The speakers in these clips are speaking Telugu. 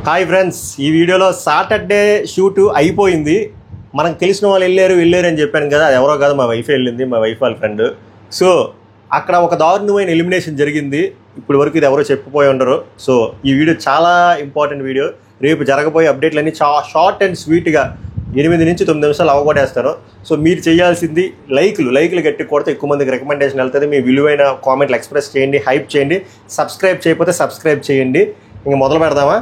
హాయ్ ఫ్రెండ్స్, ఈ వీడియోలో సాటర్డే షూట్ అయిపోయింది. మనకు తెలిసిన వాళ్ళు వెళ్ళారు అని చెప్పాను కదా, అది ఎవరో కాదు, మా వైఫ్ వెళ్ళింది, మా వైఫ్ వాళ్ళ ఫ్రెండ్. సో అక్కడ ఒక దారుణమైన ఎలిమినేషన్ జరిగింది. ఇప్పుడు వరకు ఇది ఎవరో చెప్పిపోయి ఉండరు. సో ఈ వీడియో చాలా ఇంపార్టెంట్ వీడియో. రేపు జరగబోయే అప్డేట్లన్నీ షార్ట్ అండ్ స్వీట్గా 8 నుంచి 9 నిమిషాలు అవగొట్టేస్తారు. సో మీరు చేయాల్సింది లైక్లు గట్టి కొడితే ఎక్కువ మందికి రికమెండేషన్ వెళ్తుంది. మీ విలువైన కామెంట్లు ఎక్స్ప్రెస్ చేయండి, హైప్ చేయండి. సబ్స్క్రైబ్ చేయకపోతే సబ్స్క్రైబ్ చేయండి. ఇంక మొదలు పెడదామా?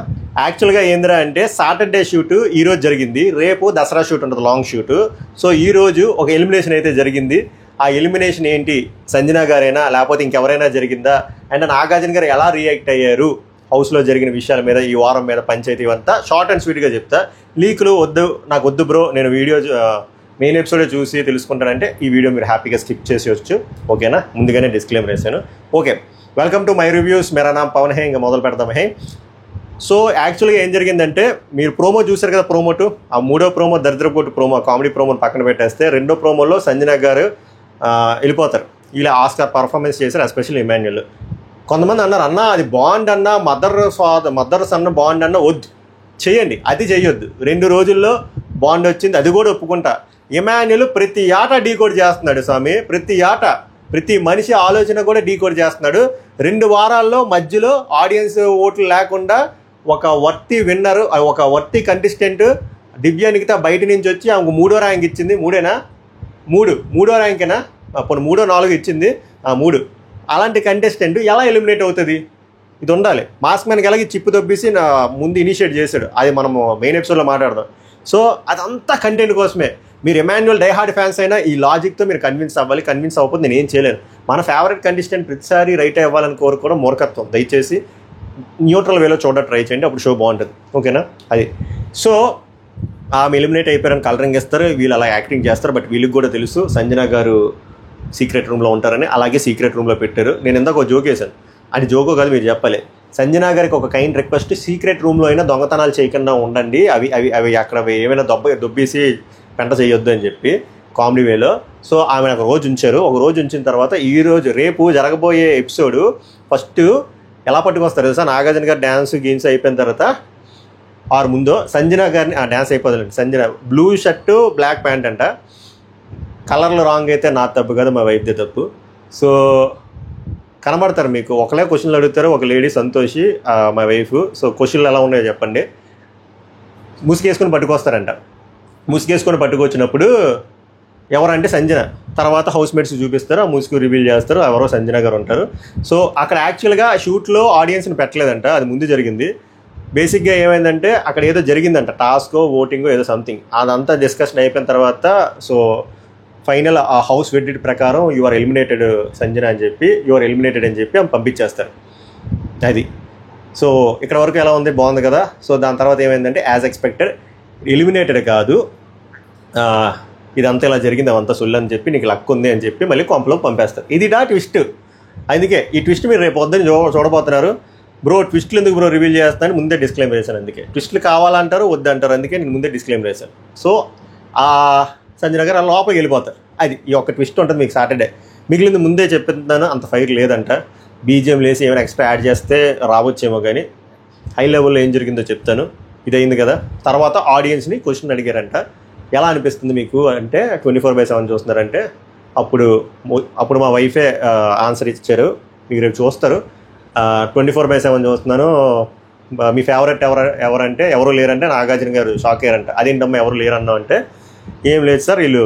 యాక్చువల్గా ఏందిరా అంటే సాటర్డే షూట్ ఈరోజు జరిగింది, రేపు దసరా షూట్ ఉంటుంది, లాంగ్ షూట్. సో ఈరోజు ఒక ఎలిమినేషన్ అయితే జరిగింది. ఆ ఎలిమినేషన్ ఏంటి, సంజన గారైనా లేకపోతే ఇంకెవరైనా జరిగిందా, అండ్ నాగార్జున గారు ఎలా రియాక్ట్ అయ్యారు హౌస్లో జరిగిన విషయాల మీద, ఈ వారం మీద, పంచాయతీ అంతా షార్ట్ అండ్ స్వీట్గా చెప్తా. లీకులు నాకు వద్దు బ్రో, నేను వీడియో మెయిన్ ఎపిసోడే చూసి తెలుసుకుంటానంటే ఈ వీడియో మీరు హ్యాపీగా స్కిప్ చేసేయచ్చు. ఓకేనా? ముందుగానే డిస్క్లైమర్ వేసాను. Okay, welcome to my reviews. మేరా నామ్ పవన్ హే. ఇంకా మొదలు పెడదాం. హే, సో యాక్చువల్గా ఏం జరిగిందంటే, మీరు ప్రోమో చూసారు కదా, ప్రోమో 2. ఆ మూడో ప్రోమో దరిద్రపోటు ప్రోమో, కామెడీ ప్రోమోని పక్కన పెట్టేస్తే, రెండో ప్రోమోలో సంజన గారు వెళ్ళిపోతారు. ఇలా ఆస్కార్ పర్ఫార్మెన్స్ చేశారు, ఎస్పెషల్లీ ఇమాన్యుయల్. కొంతమంది అన్నారు, అన్న అది బాండ్ అన్న, మదర్ సన్న బాండ్ అన్న వద్దు, చేయండి. అది చెయ్యొద్దు. 2 రోజుల్లో బాండ్ వచ్చింది, అది కూడా ఒప్పుకుంటా. ఇమాన్యుయల్ ప్రతి ఆట డీకోడ్ చేస్తున్నాడు స్వామి, ప్రతి మనిషి ఆలోచన కూడా డీకోడ్ చేస్తున్నాడు. 2 వారాల్లో మధ్యలో ఆడియన్స్ ఓట్లు లేకుండా ఒక వర్తి విన్నర్, ఒక వర్తి కంటెస్టెంట్ దివ్యానికితా బయట నుంచి వచ్చి ఆమెకు 3వ ర్యాంక్ ఇచ్చింది. మూడో ర్యాంకేనా, అప్పుడు 3, 4 ఇచ్చింది. 3. అలాంటి కంటెస్టెంట్ ఎలా ఎలిమినేట్ అవుతుంది? ఇది ఉండాలి. మాస్క్ మ్యాన్కి ఎలాగ చిప్పు దొబ్బేసి ముందు ఇనిషియేట్ చేశాడు, అది మనము మెయిన్ ఎపిసోడ్లో మాట్లాడదాం. సో అదంతా కంటెంట్ కోసమే. మీరు ఇమాన్యుయల్ డైహార్డ్ ఫ్యాన్స్ అయినా ఈ లాజిక్తో మీరు కన్విన్స్ అవ్వాలి. కన్విన్స్ అవ్వకపోతే నేను ఏం చేయలేను. మన ఫేవరెట్ కంటెస్టెంట్ ప్రతిసారి రైట్ అవ్వాలని కోరుకోవడం మూర్ఖత్వం. దయచేసి న్యూట్రల్ వేలో చూడ ట్రై చేయండి, అప్పుడు షో బాగుంటుంది. ఓకేనా? అది. సో ఆమె ఎలిమినేట్ అయిపోయారని కలరింగ్ ఇస్తారు, వీళ్ళు అలా యాక్టింగ్ చేస్తారు. బట్ వీళ్ళకి కూడా తెలుసు సంజన గారు సీక్రెట్ రూమ్లో ఉంటారని, అలాగే సీక్రెట్ రూమ్లో పెట్టారు. నేను ఇందాక ఒక జోక్ వేశాను, అది జోకో కాదు, మీరు చెప్పాలి. సంజన గారికి ఒక కైండ్ రిక్వెస్ట్, సీక్రెట్ రూమ్లో అయినా దొంగతనాలు చేయకుండా ఉండండి, అవి అక్కడ ఏమైనా దొబ్బేసి పెంట చేయొద్దు అని చెప్పి కామెడీ వేలో. సో ఆమె ఒక రోజు ఉంచారు. ఒక రోజు ఉంచిన తర్వాత రేపు జరగబోయే ఎపిసోడ్ ఫస్ట్ ఎలా పట్టుకొస్తారు తెలుసా? నాగార్జున గారు గేమ్స్ అయిపోయిన తర్వాత ముందో సంజన గారిని డ్యాన్స్ అయిపోతుందండి. Sanjana blue shirt black pant అంట. కలర్లో రాంగ్ అయితే నా తప్పు కదా, మా వైఫ్దే తప్పు. సో కనబడతారు మీకు, ఒకలే క్వశ్చన్లు అడుగుతారు. ఒక లేడీ సంతోషి, మా వైఫ్. సో క్వశ్చన్లు ఎలా ఉన్నాయో చెప్పండి. ముసుగేసుకొని పట్టుకొస్తారంట. ముసుగేసుకొని పట్టుకొచ్చినప్పుడు ఎవరంటే సంజన. తర్వాత హౌస్ మేట్స్ చూపిస్తారు, ఆ ముసుగు రివీల్ చేస్తారు, ఎవరో సంజన గారు ఉంటారు. సో అక్కడ యాక్చువల్గా షూట్లో ఆడియన్స్ని పెట్టలేదంట, అది ముందు జరిగింది. బేసిక్గా ఏమైందంటే అక్కడ ఏదో జరిగిందంట, టాస్కో ఓటింగో ఏదో సంథింగ్. అదంతా డిస్కషన్ అయిపోయిన తర్వాత సో ఫైనల్ ఆ హౌస్ వెడ్డిట్ ప్రకారం యువర్ ఎలిమినేటెడ్ సంజన అని చెప్పి ఆమె పంపించేస్తారు. అది. సో ఇక్కడ వరకు ఎలా ఉంది? బాగుంది కదా. సో దాని తర్వాత ఏమైందంటే యాజ్ ఎక్స్పెక్టెడ్ ఎలిమినేటెడ్ కాదు, ఇదంతా ఇలా జరిగింది, అవంతా సుల్లు అని చెప్పి, నీకు లక్ ఉంది అని చెప్పి మళ్ళీ కొంపలోకి పంపేస్తారు. ఇది ట్విస్ట్. అందుకే ఈ ట్విస్ట్ మీరు రేపు పొద్దున్న చూడబోతున్నారు. బ్రో ట్విస్ట్లు ఎందుకు బ్రో రివీల్ చేస్తానని ముందే డిస్క్లైమర్ వేశాను. అందుకే ట్విస్ట్లు కావాలంటారు, వద్దంటారు, అందుకే నేను ముందే డిస్క్లైమర్ వేశాను. సో సంజన గారు అలా లోపలికి వెళ్ళిపోతారు. అది ఈ ఒక్క ట్విస్ట్ ఉంటుంది మీకు సాటర్డే. మిగిలింది ముందే చెప్తున్నాను, అంత ఫైర్ లేదంట. బీజిఎం లేసి ఏమైనా ఎక్స్ట్రా యాడ్ చేస్తే రావచ్చేమో, కానీ హై లెవెల్లో ఏం జరిగిందో చెప్తాను. ఇది అయింది కదా. తర్వాత ఆడియన్స్ని క్వశ్చన్ అడిగారంట, ఎలా అనిపిస్తుంది మీకు అంటే 24/7 చూస్తున్నారంటే, అప్పుడు మా వైఫే ఆన్సర్ ఇచ్చారు. మీరు రేపు చూస్తారు. 24/7 చూస్తున్నాను, మీ ఫేవరెట్ ఎవరంటే ఎవరు లేరంటే నాగార్జున గారు షాక్ అయ్యారంట. అదేంటమ్మా ఎవరు లేరన్నా అంటే, ఏం లేదు సార్, వీళ్ళు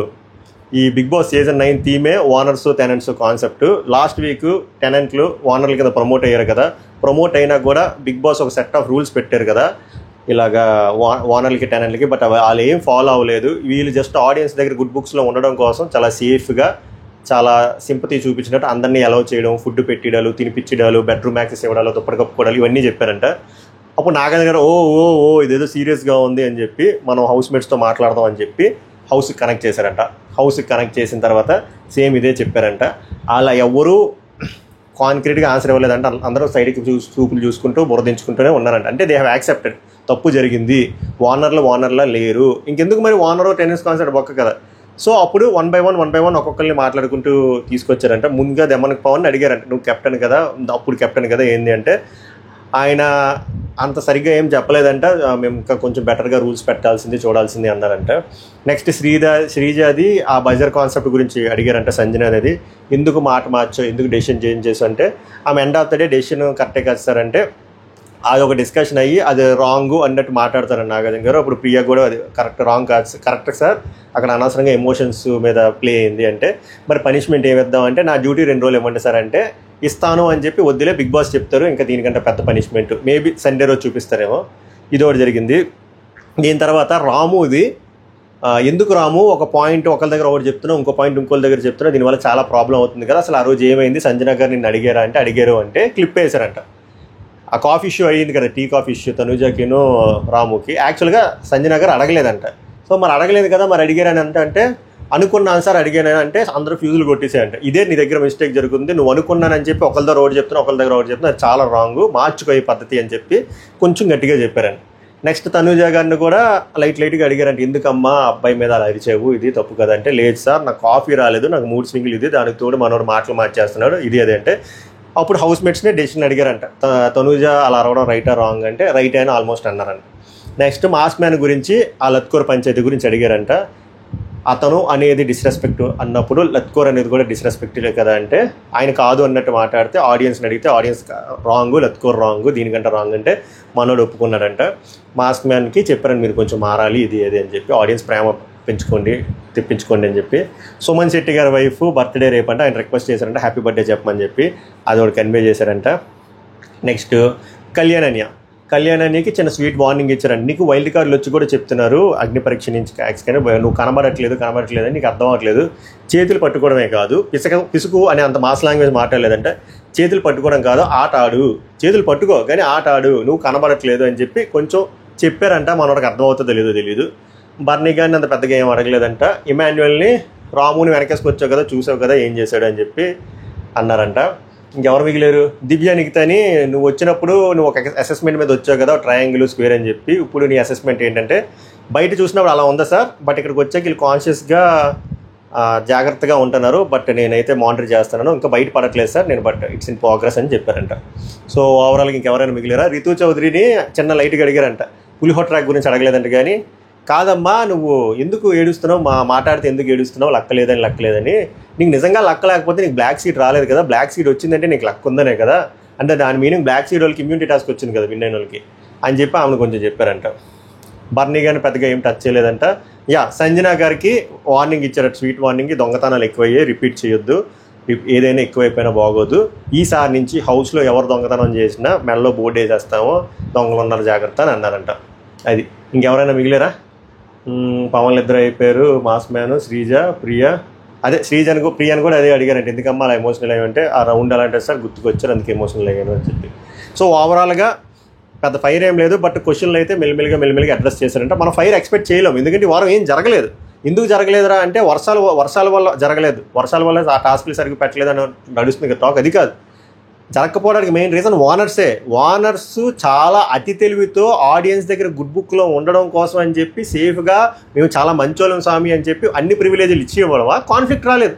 ఈ బిగ్ బాస్ సీజన్ 9 థీమే owners tenants concept. Last week టెనెంట్లు ఓనర్ల కింద ప్రమోట్ అయ్యారు కదా. ప్రమోట్ అయినా కూడా బిగ్ బాస్ ఒక సెట్ ఆఫ్ రూల్స్ పెట్టారు కదా, ఇలాగా ఓనర్లకి టెనెంట్లకి. బట్ వాళ్ళు ఏం ఫాలో అవ్వలేదు. వీళ్ళు జస్ట్ ఆడియన్స్ దగ్గర గుడ్ బుక్స్లో ఉండడం కోసం చాలా సేఫ్గా, చాలా సింపతి చూపించినట్టు అందరినీ అలౌ చేయడం, ఫుడ్ పెట్టిడాలు, తినిపించడాలు, బెడ్రూమ్ యాక్సెస్ ఇవ్వడాలు, దుప్పటి కప్పుకోవడాలు, ఇవన్నీ చెప్పారంట. అప్పుడు నాగార్జున గారు ఓ ఇదేదో సీరియస్గా ఉంది అని చెప్పి మనం హౌస్ మేట్స్తో మాట్లాడదాం అని చెప్పి హౌస్కి కనెక్ట్ చేశారంట. హౌస్కి కనెక్ట్ చేసిన తర్వాత సేమ్ ఇదే చెప్పారంట. అలా ఎవరు కాన్క్రీట్గా ఆన్సర్ ఇవ్వలేదంట. అందరూ సైడ్కి చూపులు చూసుకుంటూ బురదించుకుంటూనే ఉన్నారంట. అంటే దే హ్యావ్ యాక్సెప్టెడ్, తప్పు జరిగింది, ఓనర్లా లేరు, ఇంకెందుకు మరి ఓనరు టెన్నిస్ కాన్సెప్ట్ ఒక్క కదా. సో అప్పుడు 1 by 1 ఒక్కొక్కరిని మాట్లాడుకుంటూ తీసుకొచ్చారంట. ముందుగా దెమ్మనికి పవన్ అడిగారంట, నువ్వు కెప్టెన్ కదా, అప్పుడు కెప్టెన్ కదా, ఏంది అంటే ఆయన అంత సరిగ్గా ఏం చెప్పలేదంట, మేము ఇంకా కొంచెం బెటర్గా రూల్స్ పెట్టాల్సింది చూడాల్సింది అన్నారంట. నెక్స్ట్ శ్రీజాది ఆ బజర్ కాన్సెప్ట్ గురించి అడిగారంట సంజన అనేది, ఎందుకు మాట మార్చో, ఎందుకు డెసిషన్ చేంజ్ చేసో అంటే ఆమె end of the day decision కరెక్టే కదా సార్ అంటే అది ఒక డిస్కషన్ అయ్యి అది రాంగ్ అన్నట్టు మాట్లాడతారు నాగార్జున గారు. అప్పుడు ప్రియా కూడా అది కరెక్ట్ సార్, అక్కడ అనవసరంగా ఎమోషన్స్ మీద ప్లే అయింది అంటే మరి పనిష్మెంట్ ఏమిద్దాం అంటే నా డ్యూటీ 2 రోజులు ఇవ్వండి సార్ అంటే ఇస్తాను అని చెప్పి వద్దులే బిగ్ బాస్ చెప్తారు, ఇంకా దీనికంటే పెద్ద పనిష్మెంట్ మేబీ సండే రోజు చూపిస్తారేమో. ఇది ఒకటి జరిగింది. దీని తర్వాత రాముది ఎందుకు రాము ఒక పాయింట్ ఒకరి దగ్గర ఒకటి చెప్తున్నా, ఇంకో పాయింట్ ఇంకోళ్ళ దగ్గర చెప్తున్నా, దీనివల్ల చాలా ప్రాబ్లం అవుతుంది కదా, అసలు ఆ రోజు ఏమైంది, సంజన గారు నిన్ను అడిగారా అంటే అడిగారు అంటే క్లిప్ వేశారంట. ఆ కాఫీ ఇష్యూ అయ్యింది కదా, టీ కాఫీ ఇష్యూ తనుజాకిను రాముకి, యాక్చువల్గా సంజన గారు అడగలేదంట. సో మరి అడగలేదు కదా మరి అడిగారని అంటే అనుకున్నాను సార్ అడిగాను అంటే అందరూ ఫ్యూజులు కొట్టేసాయంట. ఇదే నీ దగ్గర మిస్టేక్ జరుగుతుంది, నువ్వు అనుకున్నానని చెప్పి ఒకరి దగ్గర ఒకటి చెప్తున్నా, ఒకరి దగ్గర ఒకటి చెప్తున్నా, అది చాలా రాంగ్, మార్చుకోయే పద్ధతి అని చెప్పి కొంచెం గట్టిగా చెప్పారండి. నెక్స్ట్ తనుజ గారిని కూడా లైట్గా అడిగారంటే ఎందుకమ్మా అబ్బాయి మీద అలా అరిచావు, ఇది తప్పు కదా అంటే లేదు సార్ నాకు కాఫీ రాలేదు, నాకు మూడ్ స్వింగ్లు ఇది, దానికి తోడు మనోడు మాటలు మార్చేస్తున్నాడు ఇది అదే అంటే అప్పుడు హౌస్ మేట్స్నే డెసిషన్ అడిగారంట. తనుజ అలా అరవడం రైటా రాంగ్ అంటే రైట్ అయినా ఆల్మోస్ట్ అన్నారంట. నెక్స్ట్ మాస్ మ్యాన్ గురించి ఆ లత్కోర్ పంచాయతీ గురించి అడిగారంట. అతను అనేది డిస్రెస్పెక్ట్ అన్నప్పుడు లత్కోర్ అనేది కూడా డిస్రెస్పెక్టే కదా అంటే ఆయన కాదు అన్నట్టు మాట్లాడితే ఆడియన్స్ని అడిగితే ఆడియన్స్ రాంగ్, లత్కోర్ రాంగ్, దీనికంటే రాంగ్ అంటే మనోడు ఒప్పుకున్నాడంట. మాస్క్ మ్యాన్కి చెప్పారని మీరు కొంచెం మారాలి ఇది అది అని చెప్పి, ఆడియన్స్ ప్రేమ తెప్పించుకోండి అని చెప్పి. సుమన్ శెట్టి గారి వైఫ్ బర్త్డే రేపంటే ఆయన రిక్వెస్ట్ చేశారంట హ్యాపీ బర్త్డే చెప్పమని చెప్పి, అది ఒకటి కన్వే చేశారంట. నెక్స్ట్ కళ్యాణ్కి చిన్న స్వీట్ వార్నింగ్ ఇచ్చారంట. నీకు వైల్డ్ కార్డులు వచ్చి కూడా చెప్తున్నారు అగ్ని పరీక్ష నుంచి యాక్స్ కానీ నువ్వు కనబడట్లేదు అని నీకు అర్థం అవ్వట్లేదు, చేతులు పట్టుకోవడమే కాదు పిసుకు అనే అంత మాస్ లాంగ్వేజ్ మాట్లాడలేదంటే చేతులు పట్టుకోవడం కాదు ఆట ఆడు, చేతులు పట్టుకో కానీ ఆట ఆడు, నువ్వు కనబడట్లేదు అని చెప్పి కొంచెం చెప్పారంట. మనోడికి అర్థమవుతుందో లేదో. బర్నీ గారిని అంత పెద్దగా ఏం అడగలేదంట. ఇమాన్యుయల్ని రాముని వెనకేసుకొచ్చావు కదా చూసావు కదా ఏం చేశాడు అని చెప్పి అన్నారంట. ఇంకెవరు మిగిలేరు, దివ్య నిఖితని నువ్వు వచ్చినప్పుడు నువ్వు ఒక అసెస్మెంట్ మీద వచ్చావు కదా ట్రయాంగిల్ స్క్వేర్ అని చెప్పి, ఇప్పుడు నీ అసెస్మెంట్ ఏంటంటే బయట చూసినప్పుడు అలా ఉందా సార్, బట్ ఇక్కడికి వచ్చాక వీళ్ళు కాన్షియస్గా జాగ్రత్తగా ఉంటున్నారు, బట్ నేనైతే మానిటర్ చేస్తున్నాను, ఇంకా బయట పడట్లేదు సార్ నేను, బట్ ఇట్స్ ఇన్ ప్రోగ్రెస్ అని చెప్పారంట. సో ఓవరాల్గా ఇంకెవరైనా మిగిలేరా, రితు చౌదరిని చిన్న లైట్గా అడిగారంట, పులిహోర ట్రాక్ గురించి అడగలేదంట. కానీ కాదమ్మా నువ్వు ఎందుకు ఏడుస్తున్నావు, మాట్లాడితే ఎందుకు ఏడుస్తున్నావు, లక్కలేదని, నీకు నిజంగా లక్క లేకపోతే నీకు బ్లాక్ సీట్ రాలేదు కదా, బ్లాక్ సీట్ వచ్చిందంటే నీకు లక్ ఉందనే కదా, అంటే దాని మీనింగ్ బ్లాక్ సీట్ వాళ్ళకి ఇమ్యూనిటీ టాస్క్ వచ్చింది కదా విన్ అయిన వాళ్ళకి అని చెప్పి ఆమెను కొంచెం చెప్పారంట. బర్నీ గారిని పెద్దగా ఏం టచ్ చేయలేదంట. సంజన గారికి వార్నింగ్ ఇచ్చారట, స్వీట్ వార్నింగ్, దొంగతనాలు ఎక్కువయ్యే రిపీట్ చేయొద్దు, ఏదైనా ఎక్కువైపోయినా బాగోదు, ఈసారి నుంచి హౌస్లో ఎవరు దొంగతనం చేసినా మెడలో బోర్డు వేసేస్తామో దొంగలు ఉన్నారు జాగ్రత్త అని అన్నారంట. అది ఇంకెవరైనా మిగిలేరా, పవన్లు ఇద్దరు అయిపోయారు, మాస్ మ్యాన్, శ్రీజ, ప్రియా, అదే ప్రియాని కూడా అదే అడిగారంటే ఎందుకమ్మా అలా ఎమోషనల్ అయ్యంటే ఆ రౌండ్ అలా అంటే సార్ గుర్తుకొచ్చారు అందుకే ఎమోషనల్ అయ్యాను అని చెప్పి. సో ఓవరాల్గా పెద్ద ఫైర్ ఏం లేదు, బట్ క్వశ్చన్లు అయితే మెల్లిమెల్లిగా అడ్రస్ చేశారంటే మనం ఫైర్ ఎక్స్పెక్ట్ చేయలేము, ఎందుకంటే ఈ వారం ఏం జరగలేదు. ఎందుకు జరగలేదురా అంటే వర్షాల వల్ల జరగలేదు, వర్షాల వల్ల ఆ టాస్క్లు సరిగ్గా పెట్టలేదు అని నడుస్తుంది కదా టాక్, అది కాదు జరగకపోవడానికి మెయిన్ రీజన్ ఓనర్స్ చాలా అతి తెలివితో ఆడియన్స్ దగ్గర గుడ్ బుక్లో ఉండడం కోసం అని చెప్పి సేఫ్గా మేము చాలా మంచోళ్ళం స్వామి అని చెప్పి అన్ని ప్రివిలేజ్లు ఇచ్చి ఇవ్వడం కాన్ఫ్లిక్ట్ రాలేదు.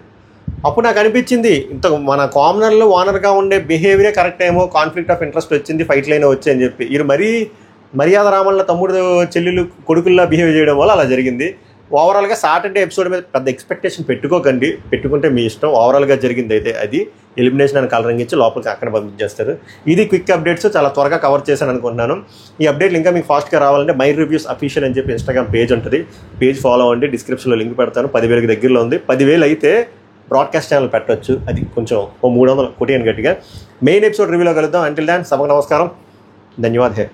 అప్పుడు నాకు అనిపించింది ఇంత మన కామనర్లో ఓనర్గా ఉండే బిహేవియరే కరెక్ట్ ఏమో, కాన్ఫ్లిక్ట్ ఆఫ్ ఇంట్రెస్ట్ వచ్చింది, ఫైట్ లైన్ వచ్చి అని చెప్పి వీరు మరీ మర్యాద రామన్ల తమ్ముడు చెల్లెలు కొడుకుల్లా బిహేవ్ చేయడం వల్ల అలా జరిగింది. ఓవరాల్గా సాటర్డే ఎపిసోడ్ మీద పెద్ద ఎక్స్పెక్టేషన్ పెట్టుకోకండి, పెట్టుకుంటే మీ ఇష్టం. ఓవరాల్గా జరిగింది అయితే అది ఎలిమినేషన్ అని కలరింగ్ ఇచ్చి లోపలికి అక్కడ పంపించేస్తారు. ఇది క్విక్ అప్డేట్స్, చాలా త్వరగా కవర్ చేశాను అనుకుంటున్నాను. ఈ అప్డేట్లు ఇంకా మీకు ఫాస్ట్గా రావాలంటే మై రివ్యూస్ అఫీషియల్ అని చెప్పి ఇన్స్టాగ్రామ్ పేజ్ ఉంటుంది, పేజ్ ఫాలో అవ్వండి, డిస్క్రిప్షన్లో లింక్ పెడతాను. 10,000 దగ్గరలో ఉంది, 10,000 అయితే బ్రాడ్కాస్ట్ ఛానల్ పెట్టవచ్చు, అది కొంచెం 300 కొట్టేయను గట్టిగా. మెయిన్ ఎపిసోడ్ రివ్యూలో కలుద్దాం. అంటిల్ దాన్ సభకు నమస్కారం, ధన్యవాద్ హే.